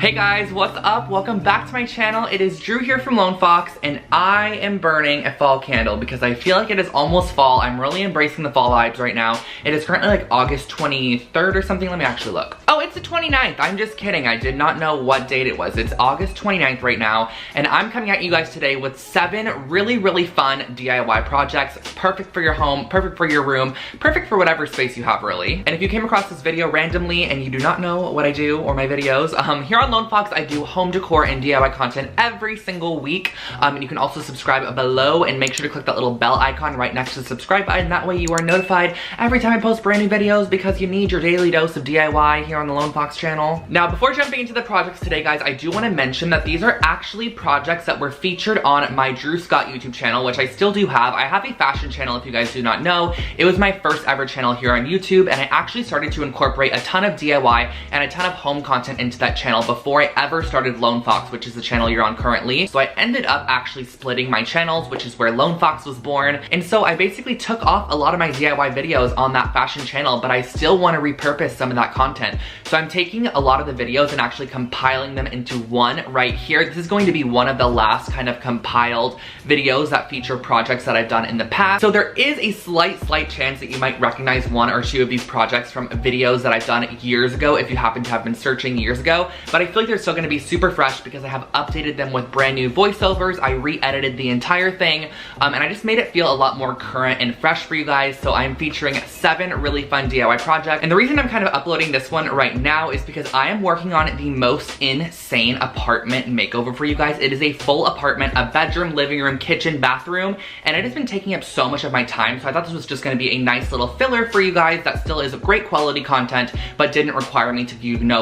Hey guys, what's up? Welcome back to my channel. It is Drew here from Lone Fox, and I am burning a fall candle because I feel like it is almost fall. I'm really embracing the fall vibes right now. It is currently like August 23rd or something. Let me actually look. Oh, it's the 29th. I'm just kidding. I did not know what date it was. It's August 29th right now, and I'm coming at you guys today with 7 really fun DIY projects. Perfect for your home, perfect for your room, perfect for whatever space you have really. And if you came across this video randomly and you do not know what I do or my videos, here on Lone Fox, I do home decor and DIY content every single week. And you can also subscribe below and make sure to click that little bell icon right next to the subscribe button. That way you are notified every time I post brand new videos because you need your daily dose of DIY here on the Lone Fox channel. Now, before jumping into the projects today, guys, I do want to mention that these are actually projects that were featured on my Drew Scott YouTube channel, which I still do have. I have a fashion channel, if you guys do not know. It was my first ever channel here on YouTube, and I actually started to incorporate a ton of DIY and a ton of home content into that channel before I ever started Lone Fox, which is the channel you're on currently. So I ended up actually splitting my channels, which is where Lone Fox was born. And so I basically took off a lot of my DIY videos on that fashion channel, but I still want to repurpose some of that content. So I'm taking a lot of the videos and actually compiling them into one right here. This is going to be one of the last kind of compiled videos that feature projects that I've done in the past. So there is a slight chance that you might recognize one or two of these projects from videos that I've done years ago if you happen to have been searching years ago. But I feel like they're still going to be super fresh because I have updated them with brand new voiceovers. I re-edited the entire thing, and I just made it feel a lot more current and fresh for you guys. So I'm featuring 7 really fun DIY projects. And the reason I'm kind of uploading this one right now is because I am working on the most insane apartment makeover for you guys. It is a full apartment, a bedroom, living room, kitchen, bathroom, and it has been taking up so much of my time. So I thought this was just going to be a nice little filler for you guys that still is great quality content, but didn't require me to,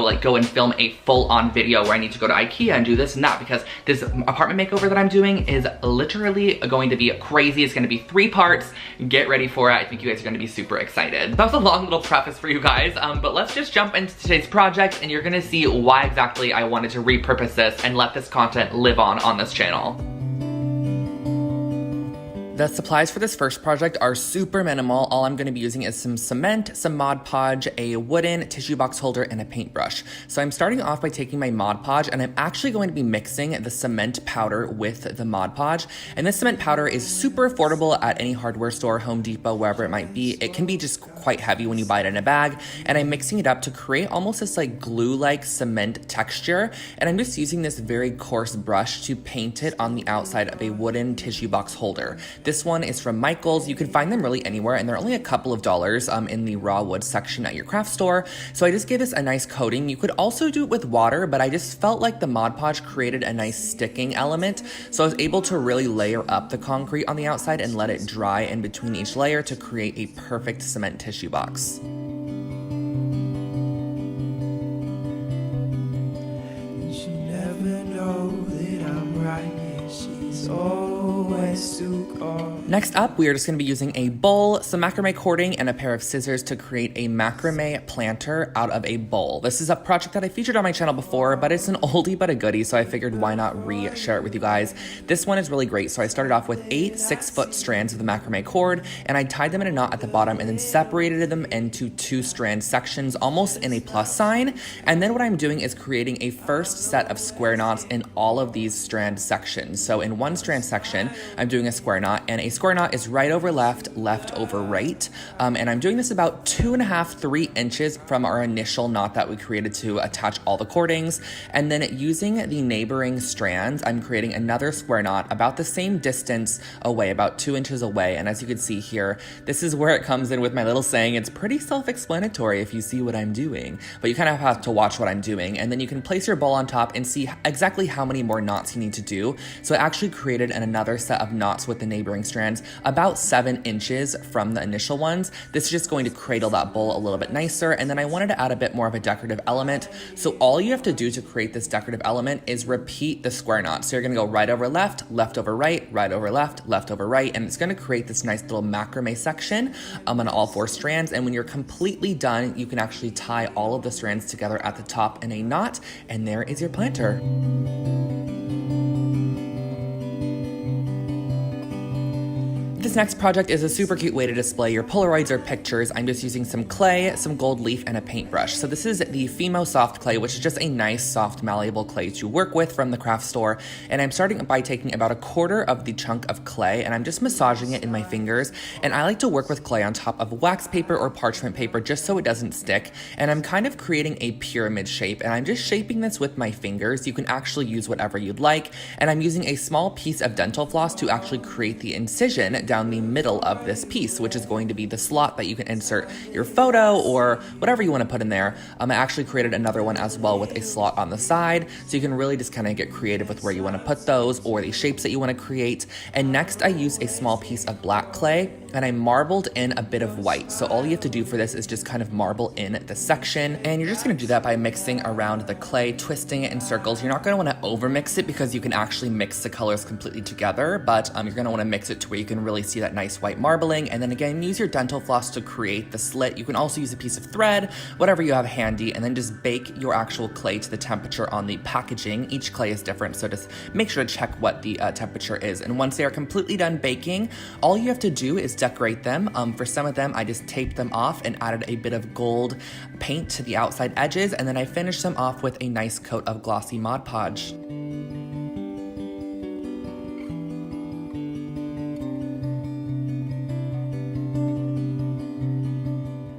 like go and film a full-on video where I need to go to IKEA and do this and that, because this apartment makeover that I'm doing is literally going to be crazy. It's going to be 3 parts. Get ready for it. I think you guys are going to be super excited. That was a long little preface for you guys, but let's just jump into today's project and you're going to see why exactly I wanted to repurpose this and let this content live on this channel. The supplies for this first project are super minimal. All I'm going to be using is some cement, some Mod Podge, a wooden tissue box holder, and a paintbrush. So I'm starting off by taking my Mod Podge, and I'm actually going to be mixing the cement powder with the Mod Podge. And this cement powder is super affordable at any hardware store, Home Depot, wherever it might be. It can be just quite heavy when you buy it in a bag, and I'm mixing it up to create almost this like glue-like cement texture. And I'm just using this very coarse brush to paint it on the outside of a wooden tissue box holder. This one is from Michael's. You can find them really anywhere, and they're only a couple of dollars in the raw wood section at your craft store. So I just gave this a nice coating. You could also do it with water, but I just felt like the Mod Podge created a nice sticking element. So I was able to really layer up the concrete on the outside and let it dry in between each layer to create a perfect cement tissue box. Next up, we are just going to be using a bowl, some macrame cording, and a pair of scissors to create a macrame planter out of a bowl. This is a project that I featured on my channel before, but it's an oldie but a goodie, so I figured why not re-share it with you guys. This one is really great, so I started off with 8 6-foot strands of the macrame cord, and I tied them in a knot at the bottom and then separated them into 2 strand sections, almost in a plus sign. And then what I'm doing is creating a first set of square knots in all of these strand sections. So in one strand section, I'm doing a square knot, and a square knot is right over left, left over right. And I'm doing this about 2.5–3 inches from our initial knot that we created to attach all the cordings. And then using the neighboring strands, I'm creating another square knot about the same distance away, about 2 inches away. And as you can see here, this is where it comes in with my little saying. It's pretty self-explanatory if you see what I'm doing, but you kind of have to watch what I'm doing. And then you can place your bowl on top and see exactly how many more knots you need to do. So I actually created another set of knots with the neighboring strands about 7 inches from the initial ones. This is just going to cradle that bowl a little bit nicer. And then I wanted to add a bit more of a decorative element. So all you have to do to create this decorative element is repeat the square knot. So you're going to go right over left, left over right over left, left over right. And it's going to create this nice little macrame section on all 4 strands. And when you're completely done, you can actually tie all of the strands together at the top in a knot. And there is your planter. This next project is a super cute way to display your Polaroids or pictures. I'm just using some clay, some gold leaf, and a paintbrush. So this is the Fimo Soft Clay, which is just a nice, soft, malleable clay to work with from the craft store. And I'm starting by taking about a quarter of the chunk of clay, and I'm just massaging it in my fingers. And I like to work with clay on top of wax paper or parchment paper just so it doesn't stick. And I'm kind of creating a pyramid shape, and I'm just shaping this with my fingers. You can actually use whatever you'd like. And I'm using a small piece of dental floss to actually create the incision down the middle of this piece, which is going to be the slot that you can insert your photo or whatever you want to put in there. I actually created another one as well with a slot on the side, so you can really just kind of get creative with where you want to put those or the shapes that you want to create. And next I use a small piece of black clay and I marbled in a bit of white. So all you have to do for this is just kind of marble in the section, and you're just going to do that by mixing around the clay, twisting it in circles. You're not going to want to over mix it because you can actually mix the colors completely together, but you're going to want to mix it to where you can really see that nice white marbling. And then again, use your dental floss to create the slit. You can also use a piece of thread, whatever you have handy, and then just bake your actual clay to the temperature on the packaging. Each clay is different, so just make sure to check what the temperature is. And once they are completely done baking, all you have to do is decorate them. For some of them, I just taped them off and added a bit of gold paint to the outside edges, and then I finished them off with a nice coat of glossy Mod Podge.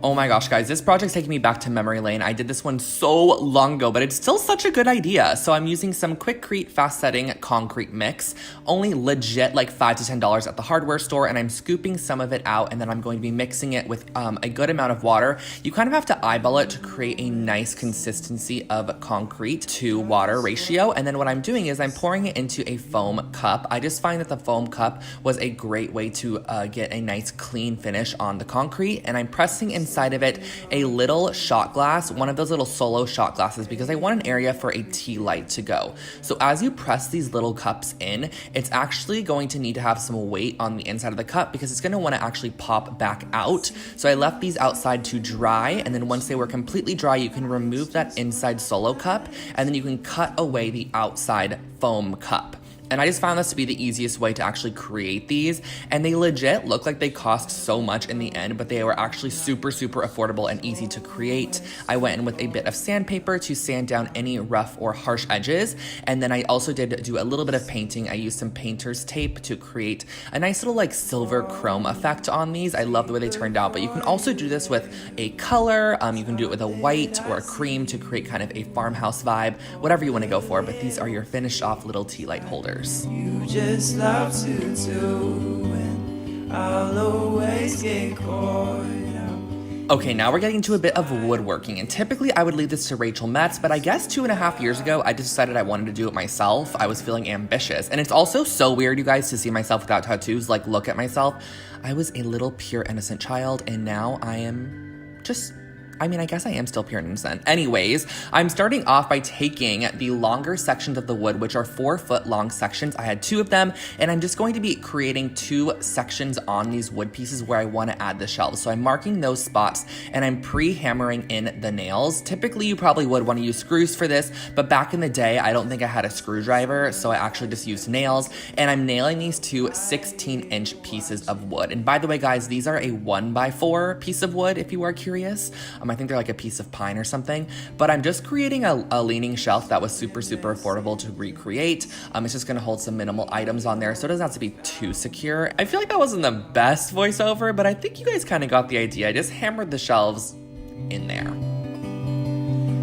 Oh my gosh, guys, this project's taking me back to memory lane. I did this one so long ago, but it's still such a good idea. So I'm using some Quikrete fast setting concrete mix, only legit like $5 to $10 at the hardware store, and I'm scooping some of it out, and then I'm going to be mixing it with a good amount of water. You kind of have to eyeball it to create a nice consistency of concrete to water ratio. And then what I'm doing is I'm pouring it into a foam cup. I just find that the foam cup was a great way to get a nice clean finish on the concrete, and I'm pressing inside of it a little shot glass, one of those little solo shot glasses, because I want an area for a tea light to go. So as you press these little cups in, it's actually going to need to have some weight on the inside of the cup because it's going to want to actually pop back out. So I left these outside to dry, and then once they were completely dry, you can remove that inside solo cup, and then you can cut away the outside foam cup. And I just found this to be the easiest way to actually create these. And they legit look like they cost so much in the end, but they were actually super, super affordable and easy to create. I went in with a bit of sandpaper to sand down any rough or harsh edges. And then I also did do a little bit of painting. I used some painter's tape to create a nice little like silver chrome effect on these. I love the way they turned out, but you can also do this with a color. You can do it with a white or a cream to create kind of a farmhouse vibe, whatever you want to go for. But these are your finished off little tea light holders. You just love to do, and I'll always get caught up. Okay, now we're getting into a bit of woodworking, and typically I would leave this to Rachel Metz, but I guess 2.5 years ago, I decided I wanted to do it myself. I was feeling ambitious, and it's also so weird, you guys, to see myself without tattoos, like look at myself. I was a little pure innocent child, and now I am just... I mean, I guess I am still pure and innocent. Anyways, I'm starting off by taking the longer sections of the wood, which are 4-foot long sections. I had 2 of them, and I'm just going to be creating 2 sections on these wood pieces where I want to add the shelves. So I'm marking those spots, and I'm pre-hammering in the nails. Typically, you probably would want to use screws for this, but back in the day, I don't think I had a screwdriver, so I actually just used nails, and I'm nailing these to 16-inch pieces of wood. And by the way, guys, these are a 1x4 piece of wood, if you are curious. I think they're like a piece of pine or something, but I'm just creating a leaning shelf that was super, super affordable to recreate. It's just gonna hold some minimal items on there, so it doesn't have to be too secure. I feel like that wasn't the best voiceover, but I think you guys kind of got the idea. I just hammered the shelves in there.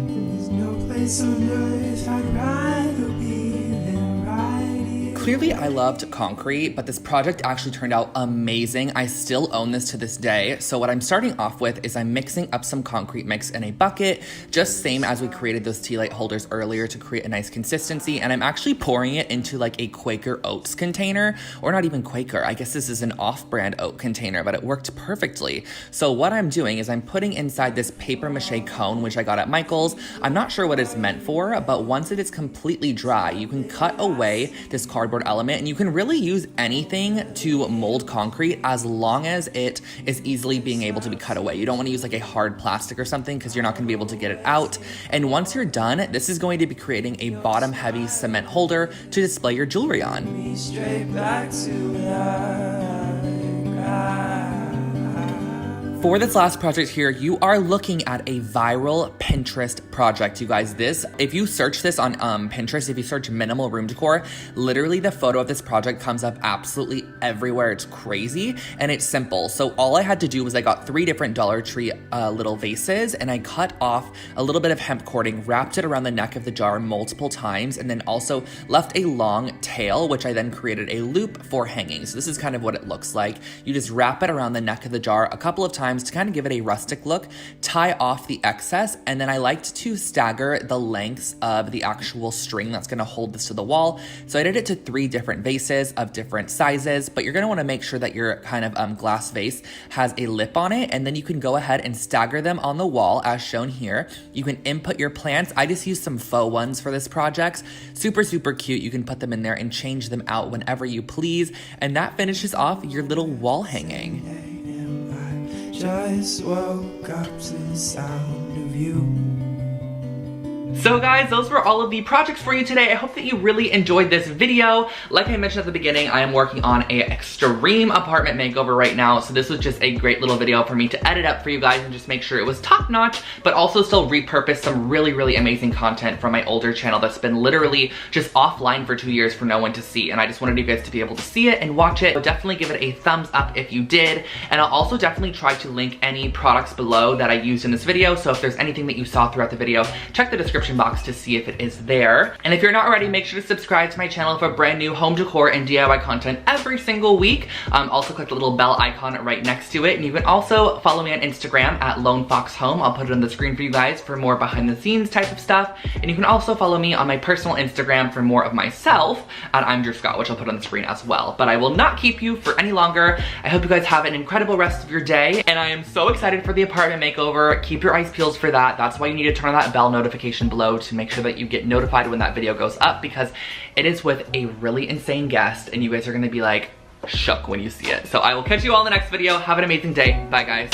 There's no place on earth I'd rather be than right here. Clearly, I loved concrete, but this project actually turned out amazing. I still own this to this day. So what I'm starting off with is I'm mixing up some concrete mix in a bucket, just same as we created those tea light holders earlier to create a nice consistency. And I'm actually pouring it into like a Quaker Oats container, or not even Quaker. I guess this is an off-brand oat container, but it worked perfectly. So what I'm doing is I'm putting inside this paper mache cone, which I got at Michael's. I'm not sure what it's meant for, but once it is completely dry, you can cut away this cardboard element, and you can really use anything to mold concrete as long as it is easily being able to be cut away. You don't want to use like a hard plastic or something because you're not going to be able to get it out. And once you're done, this is going to be creating a bottom heavy cement holder to display your jewelry on. Straight back to life. For this last project here, you are looking at a viral Pinterest project, you guys. This, if you search this on Pinterest, if you search minimal room decor, literally the photo of this project comes up absolutely everywhere. It's crazy and it's simple. So all I had to do was I got 3 different Dollar Tree little vases, and I cut off a little bit of hemp cording, wrapped it around the neck of the jar multiple times, and then also left a long tail, which I then created a loop for hanging. So this is kind of what it looks like. You just wrap it around the neck of the jar a couple of times to kind of give it a rustic look, tie off the excess, and then I liked to stagger the lengths of the actual string that's gonna hold this to the wall. So I did it to 3 different vases of different sizes, but you're gonna wanna make sure that your kind of glass vase has a lip on it, and then you can go ahead and stagger them on the wall as shown here. You can input your plants. I just used some faux ones for this project. Super, super cute. You can put them in there and change them out whenever you please, and that finishes off your little wall hanging. Just woke up to the sound of you. So guys, those were all of the projects for you today. I hope that you really enjoyed this video. Like I mentioned at the beginning, I am working on an extreme apartment makeover right now, so this was just a great little video for me to edit up for you guys and just make sure it was top notch, but also still repurpose some really, really amazing content from my older channel that's been literally just offline for 2 years for no one to see, and I just wanted you guys to be able to see it and watch it. So definitely give it a thumbs up if you did, and I'll also definitely try to link any products below that I used in this video, so if there's anything that you saw throughout the video, check the description box to see if it is there. And if you're not already, make sure to subscribe to my channel for brand new home decor and DIY content every single week. Also click the little bell icon right next to it, and you can also follow me on Instagram at LoneFoxHome. I'll put it on the screen for you guys for more behind the scenes type of stuff, and you can also follow me on my personal Instagram for more of myself at I'm Drew Scott, which I'll put on the screen as well. But I will not keep you for any longer. I hope you guys have an incredible rest of your day, and I am so excited for the apartment makeover. Keep your eyes peeled for that. That's why you need to turn on that bell notification below to make sure that you get notified when that video goes up, because it is with a really insane guest and you guys are gonna be like shook when you see it. So I will catch you all in the next video. Have an amazing day. Bye guys.